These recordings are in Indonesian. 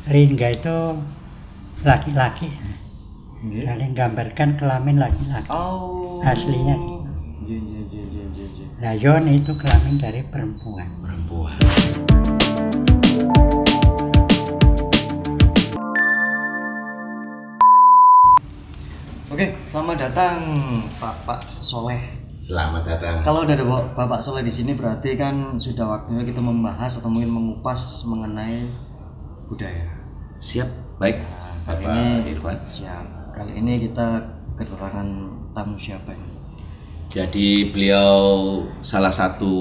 Lingga itu laki-laki. Nggih. Jadi gambarkan kelamin laki-laki. Oh. Aslinya. Iya. Nah, Yon itu kelamin dari perempuan. Oke, selamat datang Bapak Soleh. Selamat datang. Kalau udah ada Bapak Soleh di sini berarti kan sudah waktunya kita membahas atau mungkin mengupas mengenai budaya. Siap, baik. Nah, Bapak kali ini Irwan. siap. Kali ini kita kedatangan tamu siapa ini? Jadi beliau salah satu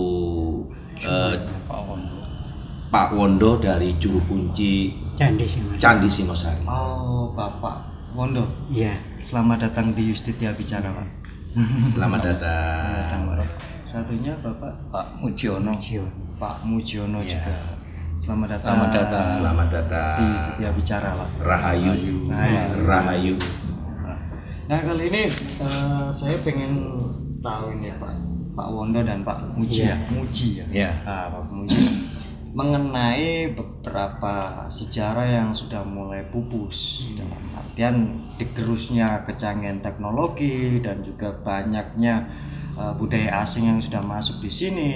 Pak Wondo dari juru kunci Candi Singosari. Oh, Bapak Wondo. Iya. Selamat datang di Yustitia Bicara, Pak. Selamat datang. Satunya Bapak Pak Mujiono. Pak Mujiono Ya. juga. Selamat datang. Selamat datang. Di Yustitia Bicara, Pak. Rahayu. Rahayu. Nah, kali ini saya pengen tahu ini Pak Wondo dan Pak Muji ya. Muji ya. Ya. Nah, Pak Muji mengenai beberapa sejarah yang sudah mulai pupus dalam artian digerusnya kecanggihan teknologi dan juga banyaknya budaya asing yang sudah masuk di sini.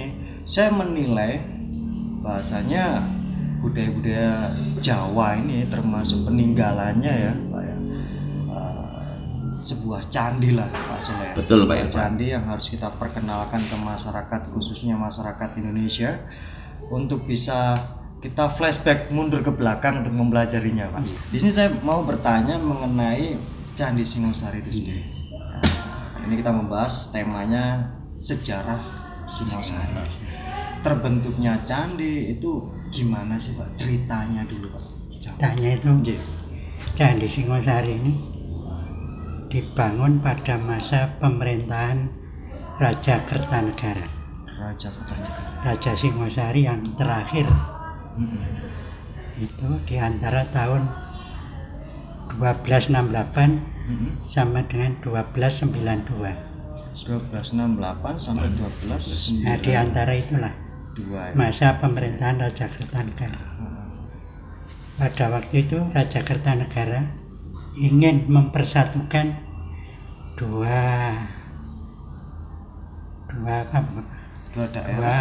Saya menilai bahasanya budaya-budaya Jawa ini termasuk peninggalannya ya, Pak ya. Sebuah candi lah Pak Soleh. Betul, Pak Irfan. Candi yang harus kita perkenalkan ke masyarakat, khususnya masyarakat Indonesia, untuk bisa kita flashback mundur ke belakang untuk mempelajarinya, Pak. Di sini saya mau bertanya mengenai Candi Singosari itu sendiri. Nah, ini kita membahas temanya sejarah Singosari. Terbentuknya candi itu gimana sih, Pak? Ceritanya dulu, Pak. Ceritanya itu Nggih. Candi Singosari ini dibangun pada masa pemerintahan Raja Kertanegara. Raja Kertanegara. Raja Singosari yang terakhir itu di antara tahun 1268 sama dengan 1292. 1268 sampai 1292. Nah, di antara itulah masa pemerintahan Raja Kertanegara. Pada waktu itu Raja Kertanegara ingin mempersatukan dua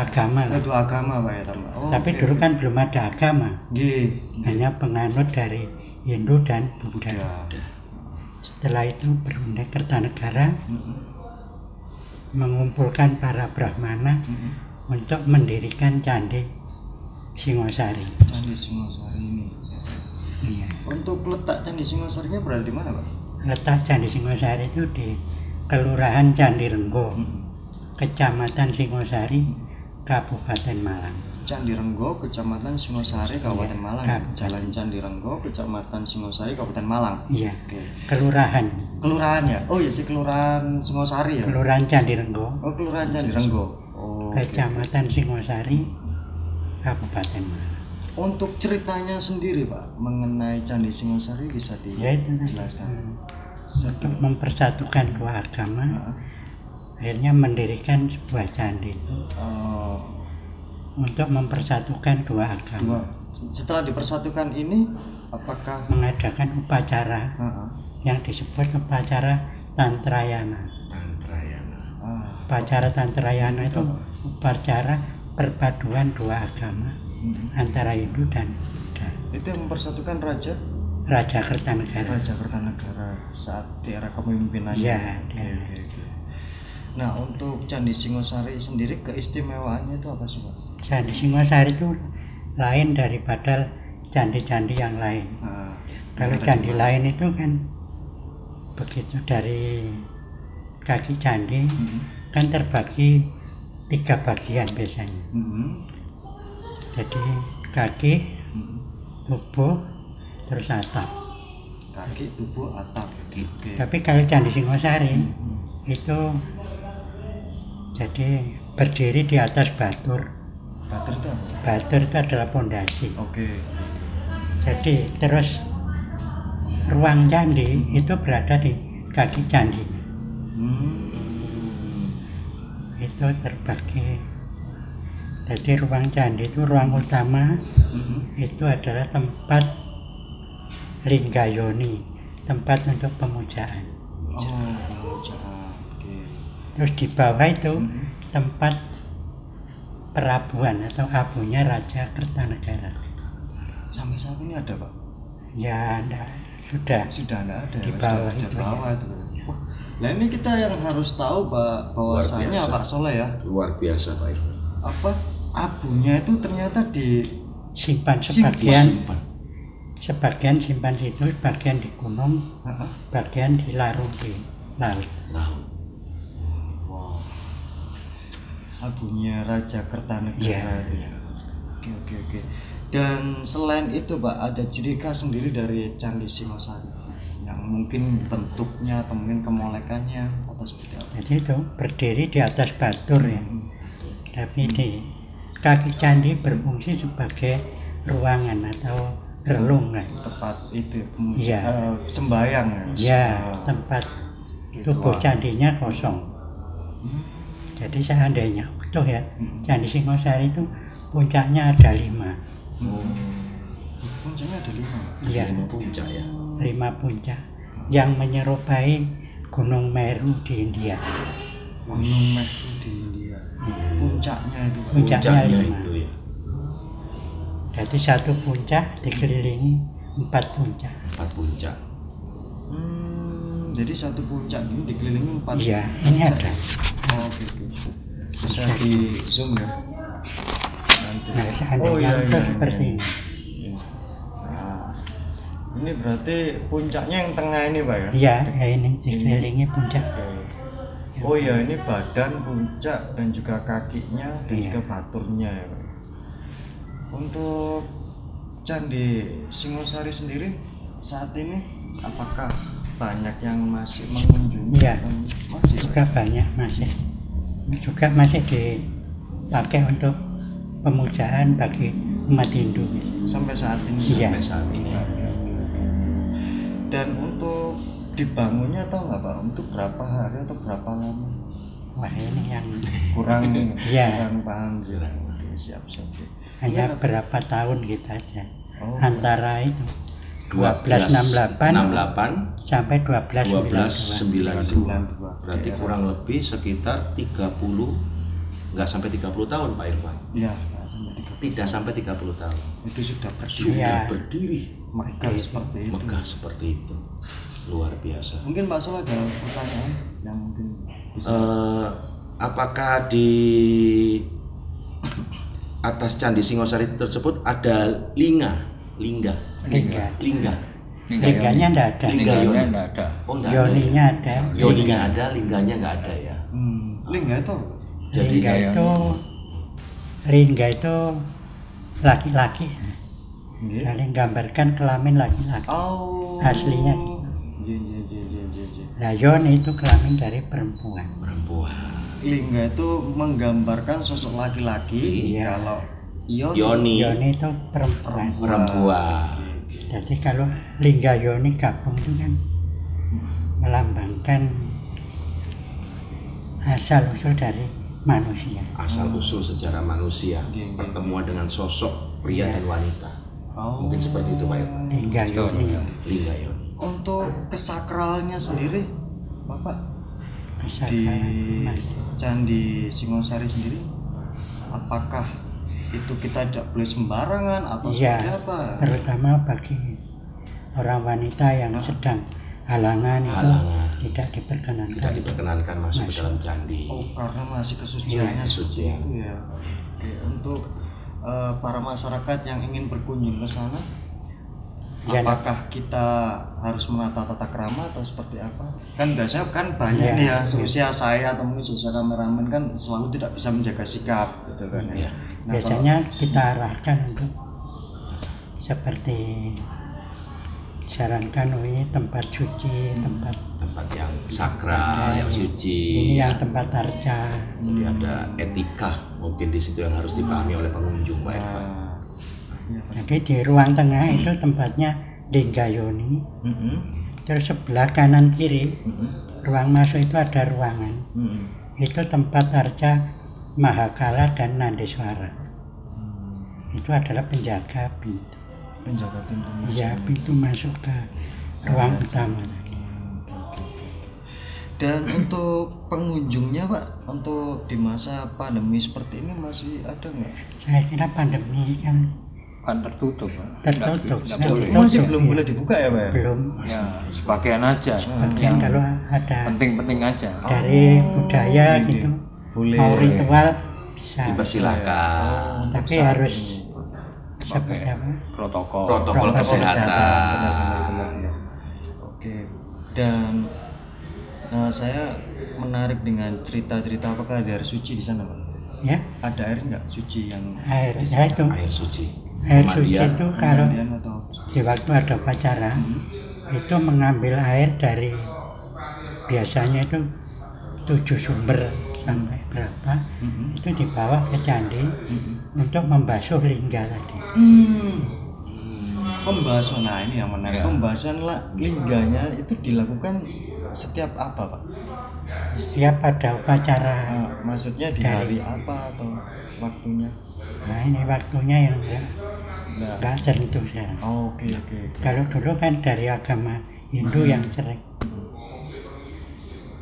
agama lah. Dua agama, Pak ya, oh, tapi okay. dulu kan belum ada agama, hanya penganut dari Hindu dan Buddha. Setelah itu Perunding Kertanegara mengumpulkan para Brahmana untuk mendirikan Candi Singosari. Candi Singosari ini. Iya. Untuk letak Candi Singosarinya berada di mana, Pak? Letak Candi Singosari itu di Kelurahan Candirenggo, Kecamatan Singosari, Kabupaten Malang. Candirenggo, Kecamatan Singosari, Kabupaten Malang. Jalan Candirenggo, Kecamatan Singosari, Kabupaten Malang. Iya. Oke. Kelurahan. Kelurahan ya? Oh iya sih, Kelurahan Singosari ya? Kelurahan Candirenggo. Oh, Kelurahan Candirenggo. Oh, Kecamatan Singosari, Kabupaten Malang. Untuk ceritanya sendiri, Pak, mengenai Candi Singosari bisa dijelaskan? Untuk mempersatukan dua agama, akhirnya mendirikan sebuah candi untuk mempersatukan dua agama. Setelah dipersatukan ini, apakah mengadakan upacara yang disebut upacara Tantrayana. Upacara Tantrayana itu upacara perpaduan dua agama antara Hindu dan Buddha. Itu yang mempersatukan Raja Kertanegara. Raja Kertanegara saat di era kepemimpinannya. Iya. Nah, untuk Candi Singosari sendiri keistimewaannya itu apa sih, Pak? Candi Singosari itu lain daripada candi-candi yang lain. Kalau candi lain itu kan begitu, dari kaki candi kan terbagi 3 bagian biasanya. Jadi kaki, tubuh, terus atap. Kaki, tubuh, atap. Tapi kalau Candi Singosari itu jadi berdiri di atas batur. Batur itu apa? Batur itu adalah pondasi. Oke. Jadi terus ruang candi itu berada di kaki candi. Itu terbagi. Jadi ruang candi itu ruang utama itu adalah tempat Linggayoni, tempat untuk pemujaan. Pemujaan. Oke. Terus di bawah itu tempat perabuan atau abunya Raja Kertanegara. Sampai saat ini ada, Pak? Ya, enggak, sudah Enggak ada. di ya? bawah Sudah itu. bawah itu. Wah, nah ini kita yang harus tahu, Pak, bahwasanya biasa. Pak Soleh ya, Luar biasa Pak Irfan. apa abunya itu ternyata Simpan sebagian simpan situ, sebagian di gunung, bagian dilarung di laut. Wow. Abunya Raja Kertanegara itu ya. Oke. Dan selain itu, Pak, ada ciri khas sendiri dari Candi Singosari yang mungkin bentuknya atau mungkin kemolekannya atau seperti apa? Jadi itu berdiri di atas batur ya. Tapi di kaki candi berfungsi sebagai ruangan atau relung lah. Tepat itu Iya. sembayang ya. Ya, tempat tubuh candinya kosong. Jadi seandainya utuh ya, Candi Singosari itu puncaknya ada 5. Puncaknya ada 5. Iya, 5 puncak ya. 5 puncak yang menyerupai Gunung Meru di India. Gunung Meru di India. Puncaknya itu, Pak. Puncaknya 5. itu ya. Jadi satu puncak dikelilingi 4 puncak. 4 puncak. Jadi satu puncak ini dikelilingi 4. Iya, ini ada. Oke. Bisa di zoom ya. Nanti. Nah, seandainya utuh seperti ini. Nah, ini berarti puncaknya yang tengah ini, Pak ya? Iya, ya ini dikelilingi puncak. Oke. Oh ya, ini badan, puncak, dan juga kakinya, dan Iya. juga baturnya ya, Pak. Untuk Candi Singosari sendiri saat ini apakah banyak yang masih mengunjungi? Iya. Masih. Juga banyak masih. Juga masih dipakai untuk pemujaan bagi umat Hindu. Sampai saat ini. Iya. Sampai saat ini. Dan untuk dibangunnya tahu nggak, Pak? Untuk berapa hari atau berapa lama? Wah, ini yang Kurang Iya. kurang paham sih. Oke, siap. hanya berapa tahun kita aja. Oh. Antara itu 1268 sampai 1292. 1292. Berarti kurang lebih sekitar 30, nggak sampai 30 tahun Pak Irfan. Iya, nggak sampai 30. Tidak sampai 30 tahun. Itu sudah berdiri. Sudah Iya. berdiri. Megah seperti itu. Megah seperti itu. Luar biasa. Mungkin Pak Sol ada pertanyaan yang mungkin bisa. Apakah di atas Candi Singosari tersebut ada lingga? Lingga. Lingga Lingganya enggak ada. Yoni. Enggak ada. Oh, enggak ada. Yoninya ada. Yoninya ada, lingganya enggak ada ya. Lingga itu Jadi Lingga itu laki-laki. Nggih. Saling gambarkan kelamin laki-laki. Oh. Aslinya. Iya. Nah, Yoni itu kelamin dari perempuan. Lingga itu menggambarkan sosok laki-laki. Iya. Kalau Yoni Yoni itu perempuan. perempuan. Jadi kalau Lingga Yoni gabung itu kan melambangkan asal usul dari manusia. Asal usul secara manusia, pertemuan dengan sosok pria dan wanita. Oh. Mungkin seperti itu Pak Irfan. Lingga Yoni. Lingga Yoni. Untuk kesakralnya sendiri, Bapak, Bisa di Mas. Candi Singosari sendiri, apakah itu kita tidak boleh sembarangan atau Iya, seperti apa? terutama bagi orang wanita yang sedang halangan itu Halangan. tidak diperkenankan. Tidak diperkenankan masuk ke dalam candi. Oh, karena masih kesuciannya Iya, seperti kesucian. itu ya. Oke, untuk para masyarakat yang ingin berkunjung ke sana, Iya, apakah kita harus menata tata krama atau seperti apa? Kan biasanya kan banyak Iya, nih ya, seusia saya atau mungkin seusia kameramen kan selalu tidak bisa menjaga sikap gitu kan ya. Iya. Nah, Biasanya kita arahkan untuk seperti disarankan ini tempat suci, tempat Tempat yang sakral, yang suci. ini yang tempat arca. Jadi ada etika mungkin di situ yang harus dipahami oleh pengunjung Pak Irfan. Jadi di ruang tengah itu tempatnya Lingga Yoni. Terus sebelah kanan kiri ruang masuk itu ada ruangan. Itu tempat arca Mahakala dan Nandeswara. Itu adalah penjaga pintu. Penjaga pintu masuk. Ya, pintu masuk ke ruang utama. Dan untuk pengunjungnya Pak, untuk di masa pandemi seperti ini masih ada nggak? Saya kira pandemi kan tertutup, Pak. tertutup. Nggak Nah, boleh. ditutup, Masih belum ya. boleh dibuka ya Pak? Belum. Ya, sebagian aja. Mungkin Yang kalau ada penting-penting aja. dari budaya gitu, Boleh. mau ritual bisa. Dipersilakan. Tapi harus seperti apa? Protokol. Protokol kesehatan. Benar-benar ya. Oke. Dan saya menarik dengan cerita-cerita apakah ada air suci di sana Pak? Ya, Ada air nggak suci yang air. Ya itu Air suci. air suci Pemandian. itu kalau kemudian atau di waktu ada upacara itu mengambil air dari biasanya itu 7 sumber sampai berapa itu dibawa ke candi untuk membasuh lingga tadi. Pembahasan, nah ini yang menarik. Ya. Pembahasan lingganya itu dilakukan setiap apa Pak? Setiap ada upacara. Maksudnya di hari apa atau waktunya? Nah ini waktunya yang Nah. nggak tentu sekarang. Oh, oke. Kalau dulu kan dari agama Hindu yang sering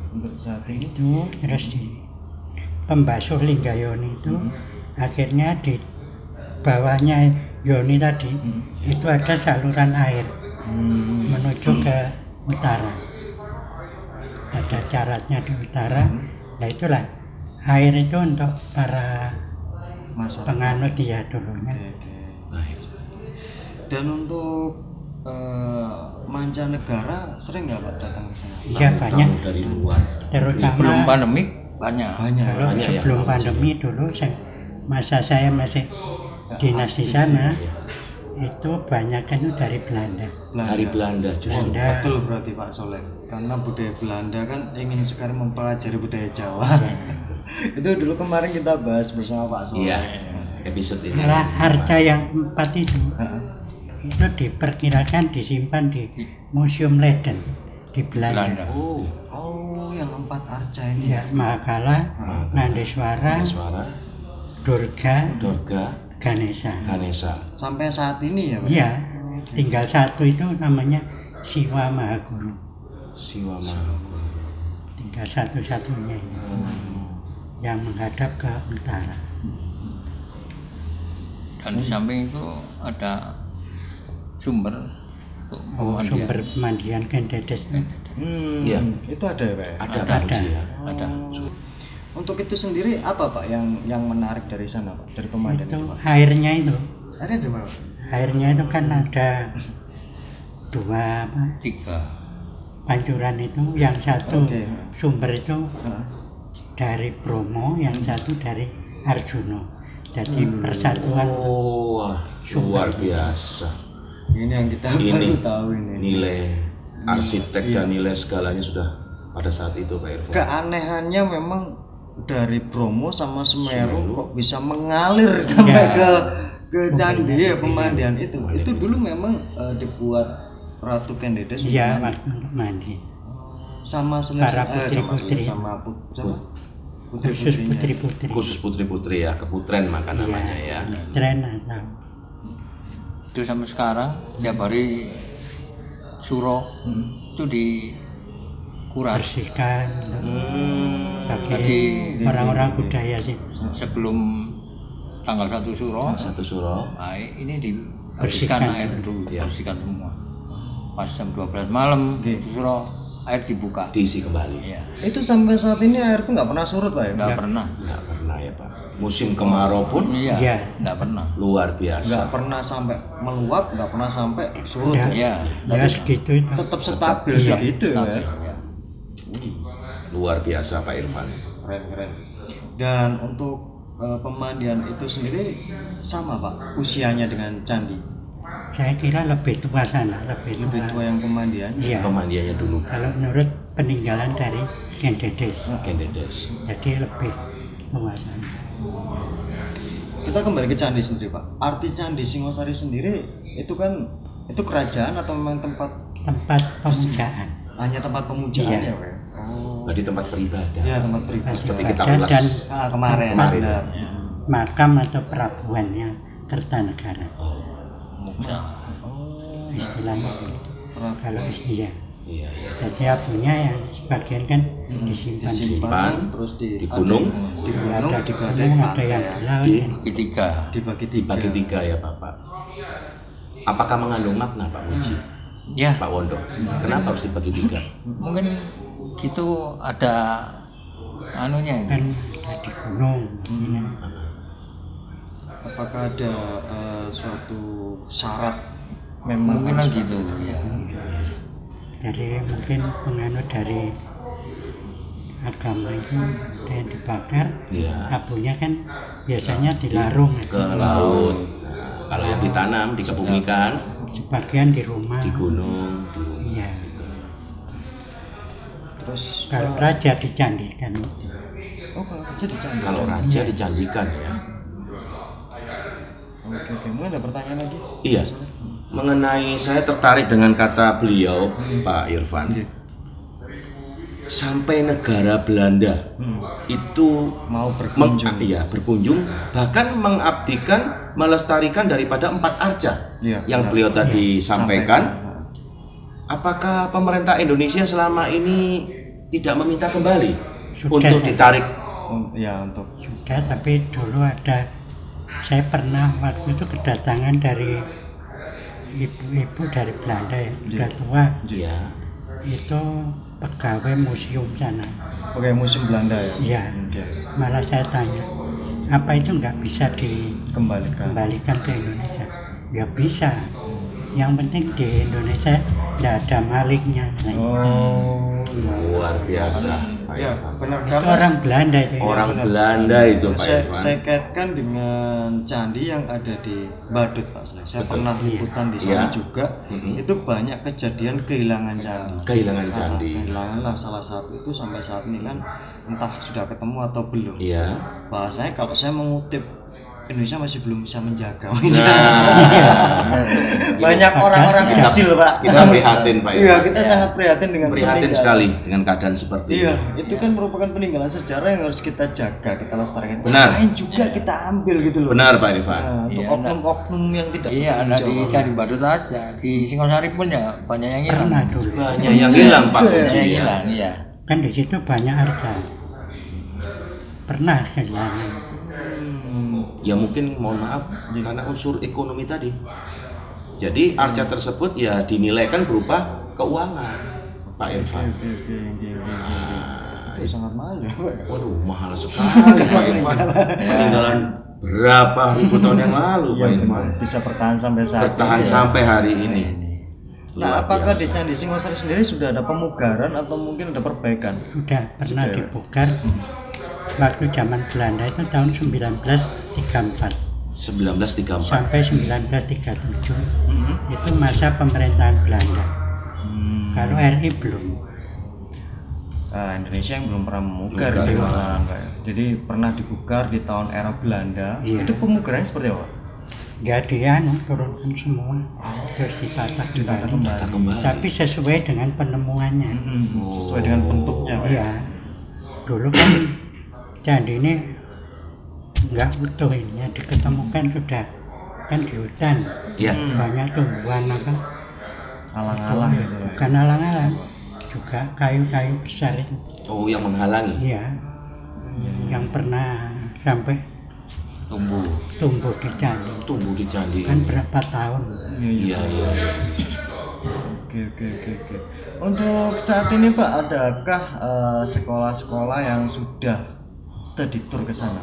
Untuk saat ini itu terus di pembasuh lingga yoni itu akhirnya di bawahnya yoni tadi itu ada saluran air menuju ke utara. Ada caratnya di utara. Nah itulah air itu untuk para masa. penganut dia dulunya. Oke. Dan untuk mancanegara sering nggak Pak datang ke sana? Iya banyak, Tamu dari luar. terutama Sebelum pandemi banyak. Banyak. kalau banyak ya, sebelum kalau pandemi dulu masa saya masih dinas di sana itu banyak kan dari Belanda. Dari Belanda justru. Belanda. Betul berarti Pak Soleh. Karena budaya Belanda kan ingin sekali mempelajari budaya Jawa. Itu dulu kemarin kita bahas bersama Pak Soleh. Iya. Episode ini. Malah harta yang 4 itu diperkirakan disimpan di Museum Leiden di Belanda. Oh, yang 4 arca ini. Ya, Mahakala, Nandeswara, Suara. Durga, Ganesha. Ganesha. Sampai saat ini ya Pak? Iya, tinggal satu itu namanya Siwa Mahaguru. Siwa Mahaguru. Tinggal satu-satunya ini yang menghadap ke utara. Dan di samping itu ada sumber untuk pemandian. Sumber pemandian Kendedes. Iya. Itu ada ya Pak? Ya? Ada Pak Uji ya. Ada. Untuk itu sendiri apa Pak yang menarik dari sana Pak? Dari pemandian Itu itu Pak? airnya itu, Ada di mana Pak? airnya itu kan ada 2 3. pancuran itu, yang satu Oke. sumber itu dari Bromo, yang satu dari Arjuno. Jadi persatuan Wah, luar biasa. Ini yang kita baru tahu ini. Nilai arsitek dan nilai segalanya sudah pada saat itu Pak Irfan. Keanehannya memang dari Bromo sama Semeru kok bisa mengalir sampai ke candi ya pemandian itu. Itu dulu memang dibuat Ratu Kendedes ya waktu untuk mandi. sama Para putri-putri. sama Khusus putri-putrinya. putri-putri. Khusus putri-putri ya, keputren maka namanya ya. Tren atau Itu sampai sekarang tiap hari suro itu dikuras. bersihkan bagi Jadi orang-orang budaya sih. sebelum tanggal 1 suro, Satu suro. nah, ini dibersihkan Bersihkan. air dulu, Ya. bersihkan semua. Pas jam 12 malam suro air dibuka. Diisi kembali. Iya, Itu sampai saat ini air tuh nggak pernah surut Pak ya? nggak pernah. Nggak pernah ya Pak. Musim kemarau pun Iya, Iya. nggak pernah. luar Nggak biasa. pernah sampai meluap, nggak pernah sampai surut. Ya. Iya, Ya segitu itu. Tetap stabil segitu ya. stabil, ya. Luar biasa Pak Irfan. Keren. Dan untuk pemandian itu sendiri sama Pak usianya dengan candi. Saya kira lebih tua sana, lebih Lebih tua tua. yang pemandian. Iya. Pemandiannya dulu Kalau menurut peninggalan dari Kendedes, Kendedes. jadi lebih tua sana. Kita kembali ke candi sendiri Pak. Arti candi Singosari sendiri itu kan itu kerajaan atau memang tempat Tempat pemujaan. hanya tempat pemujaan Iya. ya Pak? Oh. Tadi tempat beribadah. Ya tempat pribadi. Seperti kita Dan ulas Kemarin. Kemarin. Benar. makam atau perabuannya Kertanegara. Moksa. istilahnya. Kalau istilah. Iya. Jadi abunya yang sebagian kan disimpan. terus Di gunung, di gunung Ada di juga ada gunung, yang ada yang pantai di laut. Di- kan. Ketiga. dibagi dibagi 3 ya Bapak. Apakah mengandung makna Pak Muji? Ya, Pak Wondo, kenapa harus dibagi 3? mungkin gitu ada anunya ini. Kan di gunung. Ini. apakah ada suatu syarat memang Mungkin harus gitu ya. Dari mungkin penganut dari agama itu ada yang dibakar, Iya. abunya kan biasanya dilarung, Ke laut. Nah, kalau yang ditanam, dikebumikan sebagian di rumah. di gunung, di rumah. Iya. terus Kalau raja dicandikan. kalau raja dicanda. Kalau raja dicandikan ya. Oke, mungkin ada pertanyaan lagi? Iya. Mengenai saya tertarik dengan kata beliau, Pak Irfan. Sampai negara Belanda itu Mau berkunjung. berkunjung, bahkan mengabdikan, melestarikan daripada 4 arca Iya, yang benar. beliau tadi sampaikan. Apakah pemerintah Indonesia selama ini tidak meminta kembali Sudah, untuk ya. ditarik? Ya untuk Sudah, tapi dulu ada, saya pernah waktu itu kedatangan dari ibu-ibu dari Belanda ya, sudah tua, Iya. itu pegawai museum sana. Oke, musim Belanda ya. Iya. Oke. Malah saya tanya, apa itu nggak bisa dikembalikan Kembalikan. ke Indonesia? Ya bisa. Yang penting di Indonesia nggak ada maliknya. Nah, Oh, Luar biasa, Pak ya Irfan. benar itu karena orang Belanda itu. Ya. Orang Belanda itu, Pak saya, Irfan. saya kaitkan dengan candi yang ada di Badut, Pak. Saya Betul. pernah liputan di sana Iya. juga. Itu banyak kejadian kehilangan candi. Kehilangan candi. Kehilangan lah salah satu itu sampai saat ini kan entah sudah ketemu atau belum. Iya. Bahasanya kalau saya mengutip Indonesia masih belum bisa menjaga. Nah, Banyak orang-orang Kita- usil, Pak. kita prihatin, Pak Iya, Irfan. kita sangat prihatin dengan Prihatin peninggalan. sekali dengan keadaan seperti Iya, ini. itu kan merupakan peninggalan sejarah yang harus kita jaga, kita lestarikan. Benar. Main juga kita ambil gitu loh. Benar, Pak Irfan. Nah, untuk Iya, oknum-oknum yang tidak Iya, ada bertanggung di jawab. Candi Badut aja. Di Singosari pun ya banyak yang hilang. Pernah dulu. Banyak yang hilang, Pak Banyak yang Muji. Ya. hilang, iya. Kan di situ banyak harta. Pernah kehilangan. Ya mungkin mohon maaf karena unsur ekonomi tadi. Jadi arca tersebut ya dinilaikan berupa keuangan, Pak Irfan. Oke. Itu sangat mahal ya, Pak. Waduh, mahal sekali Pak Irfan. Peninggalan berapa ribu tahun yang lalu, Pak Irfan. Bisa bertahan sampai saat Bertahan ini. sampai hari ini. Nah, Luar apakah biasa. di Candi Singosari sendiri sudah ada pemugaran atau mungkin ada perbaikan? Sudah pernah Sudah ya? dibongkar waktu zaman Belanda itu tahun 1934 1934. sampai 1937 itu masa pemerintahan Belanda. Kalau RI belum. Nah, Indonesia yang belum pernah memukar Memukar, di ya. malahan, Pak. Jadi pernah dibukar di tahun era Belanda. Iya. Itu pemugarannya seperti apa? Jadi anu turunkan semua terus ditata Ditata kembali. Kita kembali. Tapi sesuai dengan penemuannya. Sesuai dengan bentuknya, Pak. Iya. Dulu kan candi ini nggak utuh ini, yang diketemukan sudah kan di hutan. Iya. Banyak tumbuhan apa? Alang-alang gitu, Pak. Bukan alang-alang, juga kayu-kayu besar itu. Oh, yang menghalangi. Iya. Yang pernah sampai tumbuh di candi. Tumbuh di candi. Kan berapa tahun? Iya, iya. Oke. Untuk saat ini, Pak, adakah sekolah-sekolah yang sudah study tour ke sana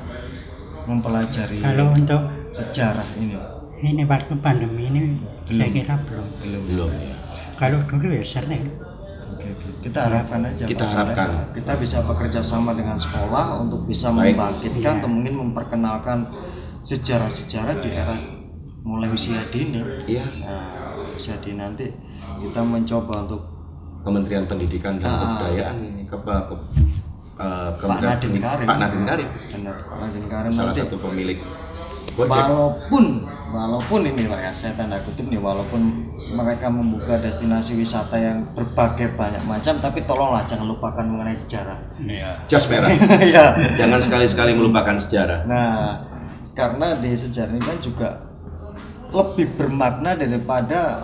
mempelajari Kalau untuk sejarah ini? ini waktu pandemi ini saya kira belum. Belum ya. Kalau dulu ya sering. Oke. Kita harapkan aja, Kita Pak, harapkan. kita bisa bekerja sama dengan sekolah untuk bisa Baik. membangkitkan atau mungkin memperkenalkan sejarah-sejarah di era mulai usia dini. Iya. Nah, usia dini nanti kita mencoba untuk Kementerian Pendidikan dan Kebudayaan ini Pak Nadiem Karim. Pak Nadiem Karim. Benar, Pak Nadiem Karim Salah nanti. satu pemilik Gojek. Walaupun ini Pak ya, saya tanda kutip nih, walaupun mereka membuka destinasi wisata yang berbagai banyak macam, tapi tolonglah jangan lupakan mengenai sejarah. Jas merah. Ya. Jangan sekali-sekali melupakan sejarah. Nah, karena di sejarah ini kan juga lebih bermakna daripada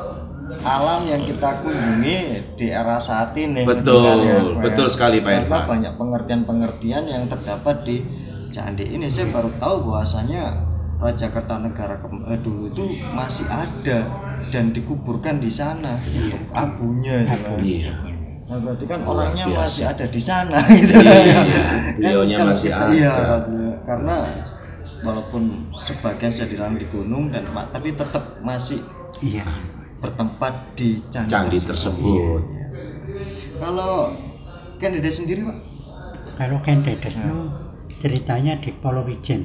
alam yang kita kunjungi di era saat ini. Betul, gitu kan ya, betul sekali Pak Karena Irfan. banyak pengertian-pengertian yang terdapat di candi ini. Saya baru tahu bahwasanya Raja Kertanegara dulu itu masih ada dan dikuburkan di sana untuk abunya. Gitu kan. Iya. Nah, berarti kan Luar orangnya biasa. masih ada di sana gitu. Iya, beliaunya Kan masih kita- ada. Iya, karena walaupun sebagian sudah dilarang di gunung dan tapi tetap masih Iya. bertempat di candi, Candi tersebut. Kalau kan Dede sendiri Pak? Kalau Ken Dedes itu ceritanya di Polowijen.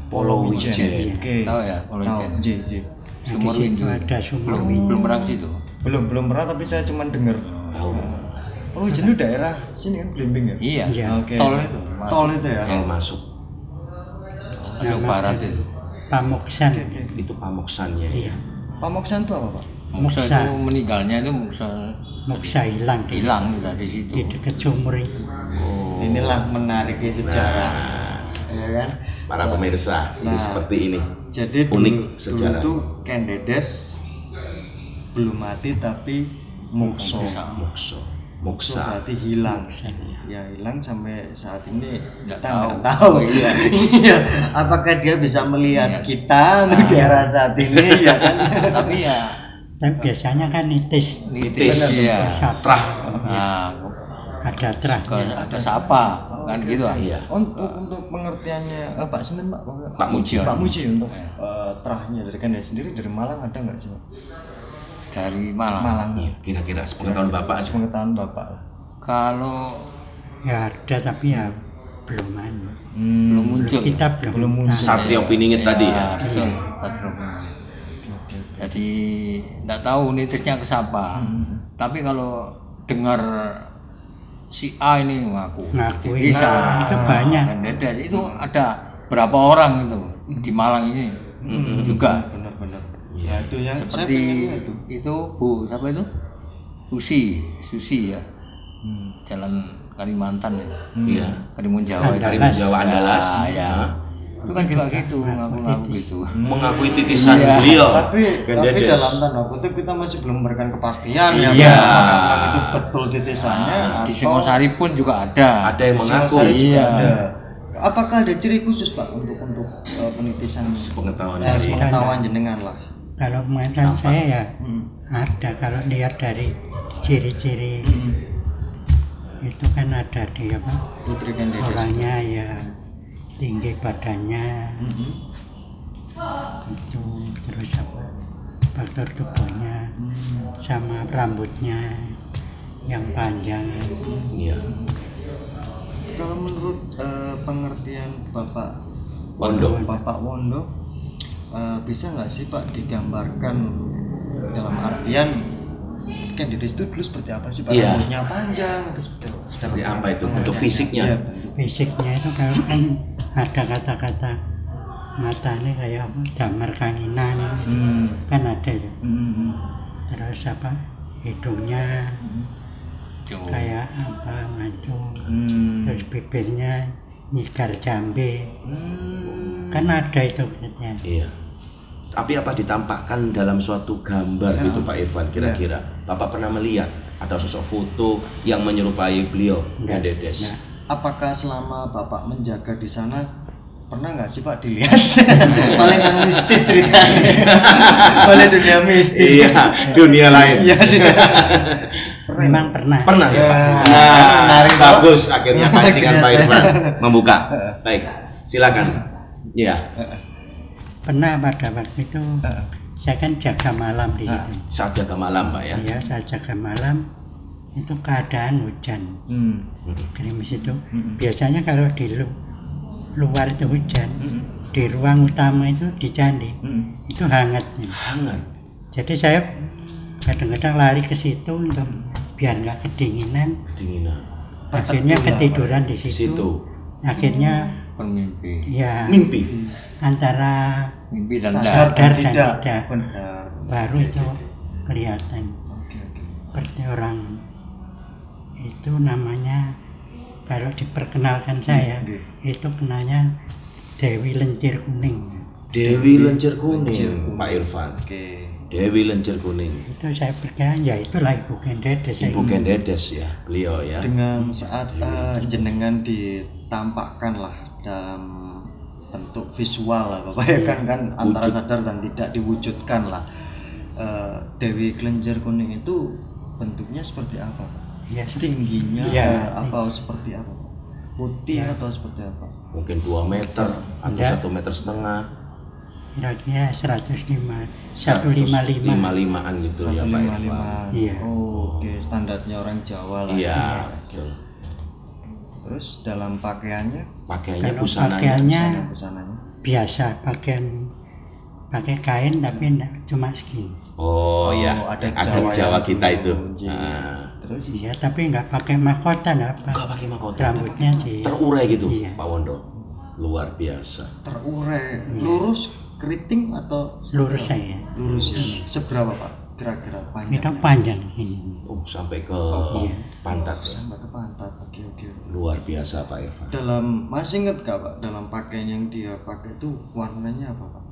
Polowijen. Oke. Tahu ya, Polowijen. Tahu, J. Nah, Sumur di situ Windu. ada sumur Belum Windu. belum pernah ke situ. Belum pernah tapi saya cuma dengar. Tahu. Oh, itu daerah sini kan Blimbing ya? Iya. Iya. Oke. Tol itu. masuk. Tol itu ya. Yang masuk Masuk barat itu. Pamuksan. Oke. itu pamoksannya. Iya. Pamoksan itu apa Pak? Muksa Muksa. itu meninggalnya itu Muksa Moksa hilang hilang udah di situ. di dekat sumur itu. Oh. Inilah menariknya sejarah. Ya kan? Para pemirsa, ini Nah. seperti ini. Jadi Unik dulu sejarah. tuh Ken Dedes belum mati tapi mukso. Mokso. Itu Moksa. berarti hilang. Ya hilang sampai saat ini Nggak kita tahu. nggak tahu. Oh, iya. Iya. Apakah dia bisa melihat Iya. kita untuk di era saat ini ya kan? Tapi ya Dan biasanya kan nitis. Nitis. Iya. Sapa. Trah. Nah, Ada terahnya. ada sapa kan gitu ah. Iya. Untuk pengertiannya Pak Sinten Pak? Pak Muji. Pak Muji untuk terahnya dari Ken Dedes sendiri dari Malang ada nggak sih Pak? Dari Malang. Malang. Iya, kira-kira sepengetahuan Bapak ada. Sepengetahuan Bapak lah. Kalau Ya ada tapi ya belum anu. belum muncul. Kita belum Belum muncul. tahu. Satrio Piningit tadi ya. Betul, Satrio Piningit. Jadi tidak tahu nitisnya ke siapa. Tapi kalau dengar si A ini ngaku Ngaku, bisa itu banyak. Dan Dedes itu ada berapa orang itu di Malang ini juga Benar-benar. Ya itu yang saya seperti pengen itu. itu Bu siapa itu Susi ya Jalan Kalimantan ya Iya. Karimun Jawa itu. Karimun Jawa Andalas. Ya. Itu kan juga gitu ngaku-ngaku gitu. Mengakui titisan Iya. beliau. Tapi Ken tapi Dedes. dalam tanda kutip kita masih belum memberikan kepastian ya Iya. apakah itu betul titisannya Di Singosari pun juga ada. Ada yang mengaku. Singosari juga Iya. ada. Apakah ada ciri khusus Pak untuk penitisan Sepengetahuan. sepengetahuan jenengan lah? Kalau pengetahuan saya ya ada. Kalau lihat dari ciri-ciri itu kan ada di apa? Putri Ken Dedes. Orangnya ya tinggi badannya itu, terus apa faktor tubuhnya sama rambutnya yang panjang. Iya. Kalau menurut pengertian Bapak Wondo. Bapak Wondo bisa nggak sih Pak digambarkan dalam artian Ken Dedes itu dulu seperti apa sih Pak? Iya. Rambutnya panjang atau seperti apa itu? pengertiannya? Bentuk fisiknya? Iya, bentuk. Fisiknya itu kalau kan ada kata-kata matanya kayak apa? Damar kanginan kan ada itu. Terus apa? Hidungnya Tuh. kayak apa? Mancung. Terus bibirnya nyigar jambe. Kan ada itu katanya. Iya. Tapi apa ditampakkan dalam suatu gambar gitu Pak Irfan kira-kira? Bapak pernah melihat ada sosok foto yang menyerupai beliau, Ken Dedes? Apakah selama Bapak menjaga di sana pernah nggak sih Pak dilihat? Paling kan mistis ceritanya. Paling dunia mistis. Iya, dunia lain. Iya. Memang pernah. Pernah ya Pak? Ya. Nah, Menarik, Pak. bagus akhirnya pancingan Akhirnya Pak saya- Irfan membuka. Baik, silakan. Iya. Pernah pada waktu itu saya kan jaga malam di situ. Saat jaga malam Pak ya. Iya, saya jaga malam itu keadaan hujan. Gerimis itu. Biasanya kalau di luar itu hujan, di ruang utama itu di candi itu hangatnya. Hangat. Jadi saya kadang-kadang lari ke situ untuk biar nggak kedinginan. Kedinginan. Akhirnya ketiduran di Di situ. situ. Akhirnya Bermimpi. ya Mimpi. antara Mimpi dan Sadar dar. dan dan tidak. tidak. Benar. baru itu kelihatan Oke. seperti orang itu namanya kalau diperkenalkan saya itu kenanya Dewi Lencir Kuning. Dewi Lencir Kuning, Pak Irfan. Oke. Dewi Lenjer Kuning. Itu saya percaya ya itulah Ibu Gendedes. Ibu Gendedes ya, beliau ya. Dengan saat jenengan ditampakkan lah dalam bentuk visual lah Bapak ya kan antara sadar dan tidak diwujudkan lah. Dewi Lenjer Kuning itu bentuknya seperti apa? Ya, tingginya ya, apa seperti apa? Putih atau seperti apa? Mungkin 2 meter atau Ya. 1,5 meter. kira-kira 155 155-an gitu ya Pak Irfan. 155. Iya. Oh, oke, standarnya orang Jawa lah. Iya, Ya. betul. Terus dalam pakaiannya, Pakaiannya Kalau busananya. pakaiannya busananya. biasa pakai kain tapi enggak cuma segini. Oh ya, adat adat Jawa yang kita itu. dulu. Nah, Terus Iya, tapi enggak pakai mahkota apa. enggak pakai mahkota. Rambutnya sih Terurai gitu, Iya. Pak Wondo. Luar biasa. terurai, lurus, keriting atau lurus saya. lurus ya? Seberapa Pak? Kira-kira Itu panjang? panjang ini. Oh, sampai ke pantat ya. Sampai ke pantat. Oke. Luar biasa Pak Irfan. Masih inget gak Pak dalam pakaian yang dia pakai itu warnanya apa Pak?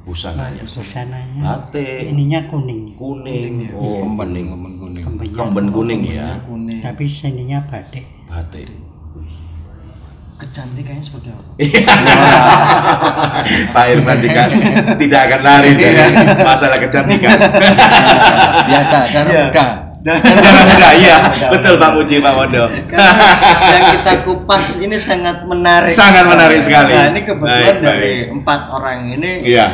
Busananya. Busananya Batik. ininya kuning. Kuning. Oh, kuning. kuning. Kembenya Kemben kuning ya. Kuning. tapi sininya batik. Batik. Kecantikannya seperti apa? Pak Irfan tidak akan lari dari masalah kecantikan. Biasa, darah muda. Enggak, iya, betul Pak Muji, Pak Wondo. Karena yang kita kupas ini sangat menarik. Sangat menarik sekali. Nah, ini kebetulan Baik, dari baik. 4 orang ini Iya.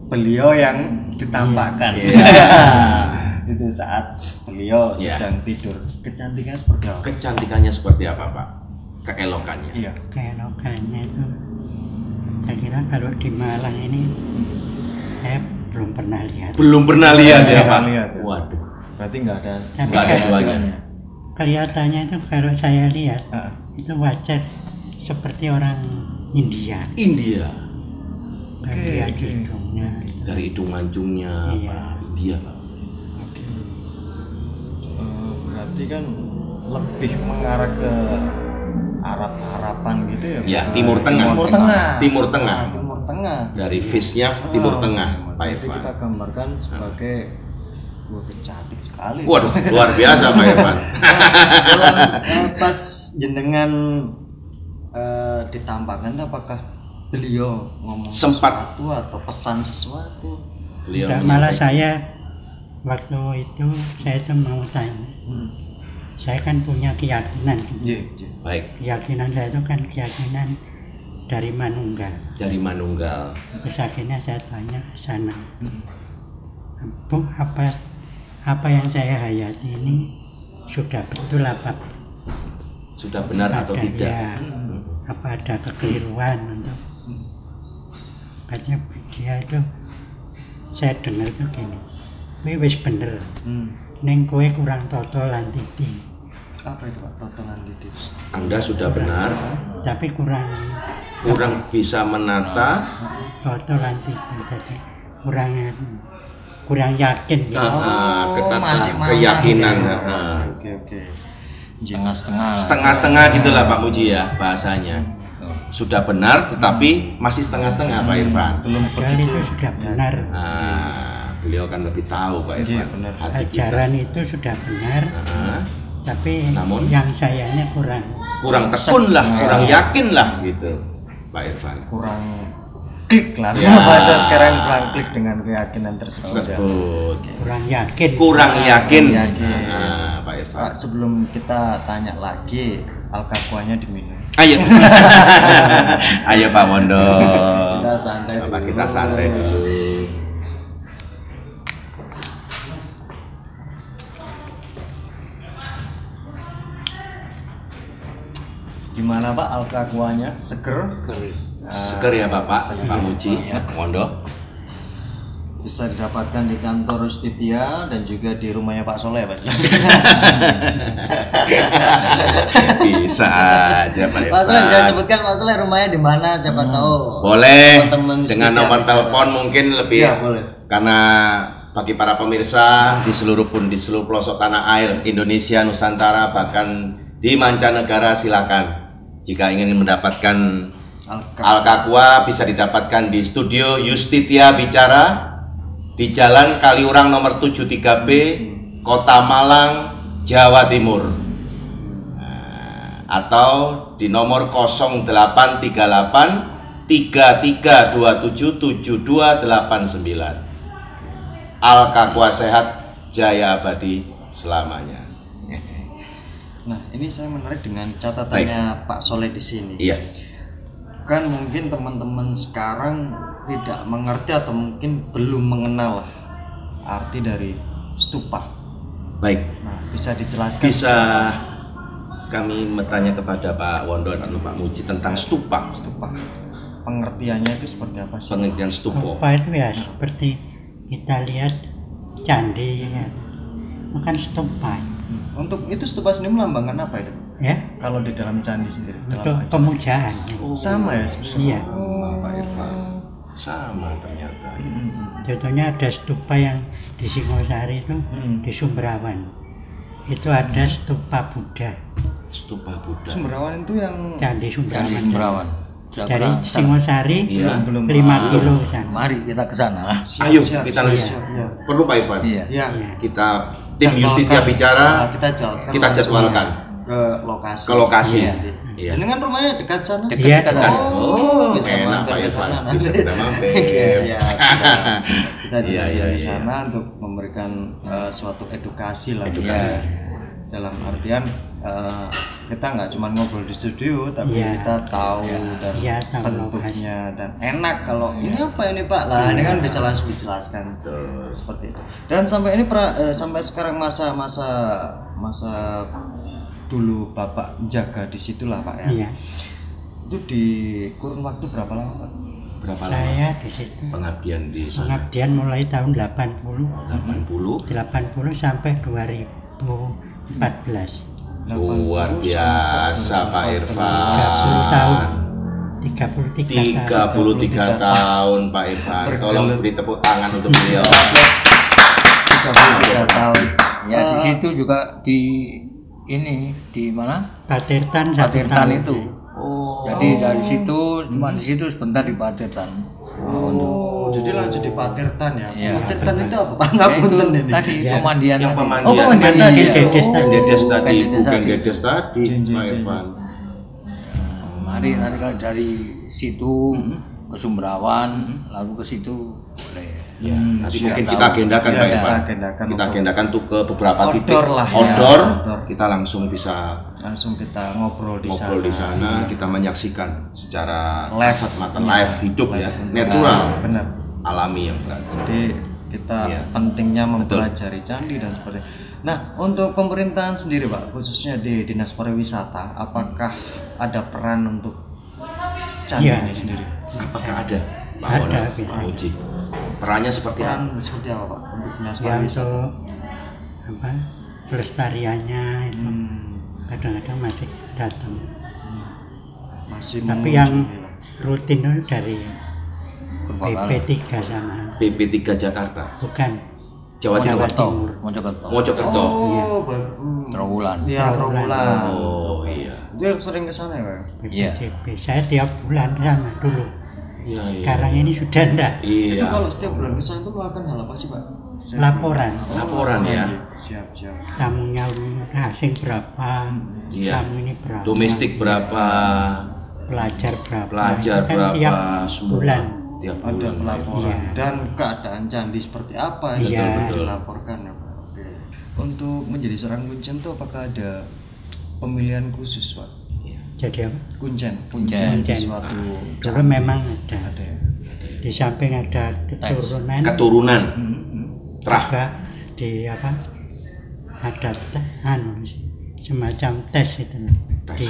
beliau yang ditampakkan. Iya. Itu saat beliau Iya. sedang tidur. Kecantikannya seperti apa? Kecantikannya seperti apa, Pak? Keelokannya. Iya. Keelokannya itu saya kira kalau di Malang ini saya belum pernah lihat. Belum pernah lihat ya, Belum Pak. lihat ya. Waduh. Berarti nggak ada. Tapi Nggak ada kalau duanya. kelihatannya itu kalau saya lihat Ah, itu wajah seperti orang India. India. Kalau lihat hidungnya itu. Dari hidung mancungnya, Iya. Pak. India, Pak. berarti kan lebih mengarah ke Arab-Araban gitu ya? Ya, Pak? Timur Tengah. Timur Tengah. Timur Tengah. Nah, Timur Tengah. Dari face-nya Timur Tengah, Pak Jadi Irfan. kita gambarkan sebagai cantik sekali. Waduh, luar biasa Pak Irfan. Dalam, pas jenengan ditampakkan apakah beliau ngomong Sempat. sesuatu atau pesan sesuatu? Beliau Enggak, malah saya waktu itu saya itu mau tanya. Saya kan punya keyakinan. Iya, iya. baik Keyakinan saya itu kan keyakinan dari Manunggal. dari Manunggal. Terus akhirnya saya tanya ke sana, Bu, apa yang saya hayati ini sudah betul apa Sudah benar atau ada, tidak? ya, apa ada kekeliruan untuk katanya dia itu saya dengar itu gini, kowe wis bener, neng kowe kurang toto lan titi, Apa itu Pak? Totolan titik. Anda sudah benar, tapi kurang bisa menata, toto lan titi, jadi kurang yakin gitu. masih mamang. keyakinan. Oke. Setengah-setengah. Setengah-setengah gitulah Pak Muji ya bahasanya. Sudah benar tetapi masih setengah-setengah Pak Irfan. Padahal itu sudah benar, Beliau kan lebih tahu Pak Irfan. Iya, benar. Hati kita. ajaran itu sudah benar, Ah, tapi Namun? yang sayanya kurang. kurang tekun lah, kurang yakin lah gitu Pak Irfan. Kurang klik lah. Ya. Bahasa sekarang kurang klik dengan keyakinan tersebut. Ya. Sebut. Kurang yakin. Kurang yakin. yakin. Pak Irfan. Pak, sebelum kita tanya lagi, alkapuanya diminum. Ayo. Ayo Pak Wondo. Kita santai Bapak dulu. kita santai dulu. Gimana Pak alkapuanya? Seger? Seger ya Bapak, Pak Muji, Pak Wondo. Bisa didapatkan di kantor Rustitia dan juga di rumahnya Pak Soleh, Pak. Bisa aja Pak Pak Soleh bisa Irfan. sebutkan Pak Soleh rumahnya di mana? Siapa tahu. Boleh Teman-teman dengan Rustitia nomor bisa. telepon mungkin lebih Iya, boleh. karena bagi para pemirsa di seluruh pelosok tanah air Indonesia, Nusantara, bahkan di mancanegara, silakan jika ingin mendapatkan Alkaqua bisa didapatkan di studio Yustitia Bicara di Jalan Kaliurang nomor 73B, Kota Malang, Jawa Timur. Atau di nomor 0838 3327 7289. Al-Kakwa Sehat, Jaya Abadi selamanya. Nah, ini saya menarik dengan catatannya Pak Soleh di sini. Iya. Kan mungkin teman-teman sekarang tidak mengerti atau mungkin belum mengenal lah arti dari stupa. Baik. Nah, bisa dijelaskan? Bisa kami bertanya kepada Pak Wondo atau Pak Muji tentang stupa. Stupa. Pengertiannya itu seperti apa sih? Pengertian stupa. Stupa itu ya seperti kita lihat candi ya. Bukan stupa. Untuk itu stupa sendiri melambangkan apa itu? Ya, Kalau di dalam candi sendiri, untuk dalam pemujaan. sama ya sebenarnya. Iya. Pak Irfan. Sama ternyata. Contohnya ada stupa yang di Singosari itu di Sumberawan. Itu ada stupa Buddha. Stupa Buddha. Sumberawan itu yang Candi Candi Sumberawan. Semberawan. Dari Singosari Iya. belum 5 kilo sana. Mari kita ke sana. Ayo siap, kita siap, list. siap, ya. Perlu Pak Irfan. Iya. Ya. Iya. Kita tim Jadwalkan. Justitia bicara, Nah, kita jadwalkan kita langsung jadwalkan ke lokasi. ke lokasi. Iya. Iya. Dengan rumahnya dekat sana. Iya, Dekat. dekat. Oh, bisa enak mampir Pak ke Irfan. sana Bisa nanti. kita mampir. Siap. Kita Iya, jalan iya, di iya. sana untuk memberikan suatu edukasi lah. Edukasi. Ya. Dalam artian kita nggak cuma ngobrol di studio, tapi Iya. kita tahu dan Iya, tahu bentuknya dan enak kalau ini apa ini Pak lah, ini kan bisa langsung dijelaskan seperti itu. Dan sampai ini sampai sekarang masa dulu Bapak jaga di situlah Pak ya. Iya. Itu di kurun waktu berapa lama Pak? Berapa lama Saya di situ pengabdian di sana? pengabdian mulai tahun 80 80. sampai 2014. Luar biasa Pak 30 Irfan. tahun. 33 33 tahun Pak Irfan. Tolong beri tepuk tangan untuk beliau. 33 tahun. Ya di situ juga di mana? Patirtan 1 Patirtan tahun. itu. Jadi dari situ cuma di situ sebentar di Patirtan. Oh, jadi lanjut di Patirtan ya. Iya. Patirtan itu apa Pak? Ya, itu Ngapunten ini. tadi pemandian Yang tadi. pemandian. Oh, pemandian tadi. Iya. Dedes tadi, Dedes bukan tadi. Dedes tadi Pak Irfan. Mari nanti kalau dari situ ke Sumberawan, lalu ke situ boleh. Ya, nanti siap. mungkin kita agendakan Ya, Pak kita Irfan. agendakan Kita untuk agendakan tuh ke beberapa outdoor titik lah ya. outdoor. Outdoor. Kita langsung bisa Langsung kita ngobrol di ngobrol di sana, sana. kita menyaksikan secara Live. kasat mata live hidup ya, Live. natural, Benar. alami yang berada. Jadi kita Iya. pentingnya mempelajari candi dan seperti itu. Nah, untuk pemerintahan sendiri Pak, khususnya di Dinas Pariwisata, apakah ada peran untuk candi Iya. ini sendiri? Apakah ada Pak Ada, Wono, bisa. Pak Uji? Perannya seperti apa? Peran seperti apa Pak untuk Dinas Ya Pariwisata? untuk apa pelestariannya itu Hmm, kadang-kadang masih datang. masih Tapi mengunjungi, yang Pak. rutin itu dari Kebakaran. BP3 sama PP3 Jakarta, bukan Jawa Timur, Mojokerto, Timur. Mojokerto. Mojokerto. Trawulan. Iya, Trawulan. Oh iya, Itu yang sering ke sana ya Pak? Iya. BPJB. Saya tiap bulan sama dulu. iya, iya. Sekarang ini sudah enggak. Iya. Itu kalau setiap bulan ke sana itu melakukan hal apa sih Pak? Laporan. Laporan ya. Siap, siap. Tamunya asing berapa, Iya. tamu ini berapa, Domestik berapa? pelajar berapa, Pelajar Itu kan berapa? tiap Semua. bulan. Tiap Ada bulan. pelaporan Iya. dan keadaan candi seperti apa Iya. itu Betul. dilaporkan ya Pak. Oke. Untuk menjadi seorang kuncen itu apakah ada pemilihan khusus Pak? Jadi apa? Kuncen Kuncen. di suatu Dulu memang ada. ada ya. Di samping ada keturunan, Keturunan. Terah. juga di apa? Ada semacam tes itu di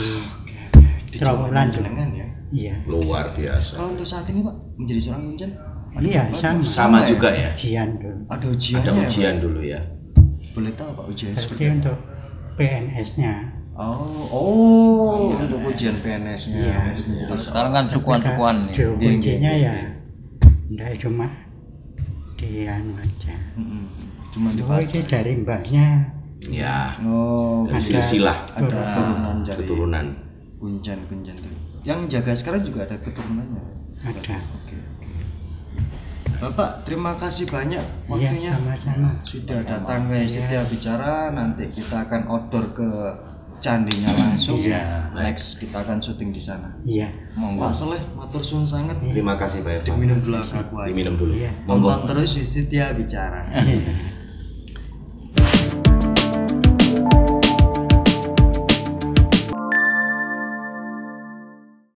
Di Trawulan. jenengan ya. Iya, Luar biasa. Kalau untuk saat ini Pak menjadi seorang kuncen iya sama. Sama juga ya. Ujian dulu. ada ujiannya. Ada ya, ujian dulu ya. Pak? Boleh tahu Pak ujiannya Tapi seperti apa? untuk PNS-nya Untuk ujian PNS-nya. Kalau sekarang kan sukuan-sukuan nih. kuncinya ya enggak cuma di anu aja. Cuma di Oh ini dari mbahnya Ya. Oh, Dari silsilah ada turunan dari keturunan. kuncen tuh. Yang jaga sekarang juga ada keturunannya. ada. Oke. Bapak terima kasih banyak Iya, waktunya. sama-sama. Sudah datang ke Setia Bicara, nanti kita akan order ke candinya langsung. Iya. Next kita akan syuting di sana. Iya. Pak Soleh, matur suwun sangat. Terima kasih Pak Irfan. Diminum dulu aku. Diminum dulu. Iya. Monggo. Tonton terus di Setia Bicara.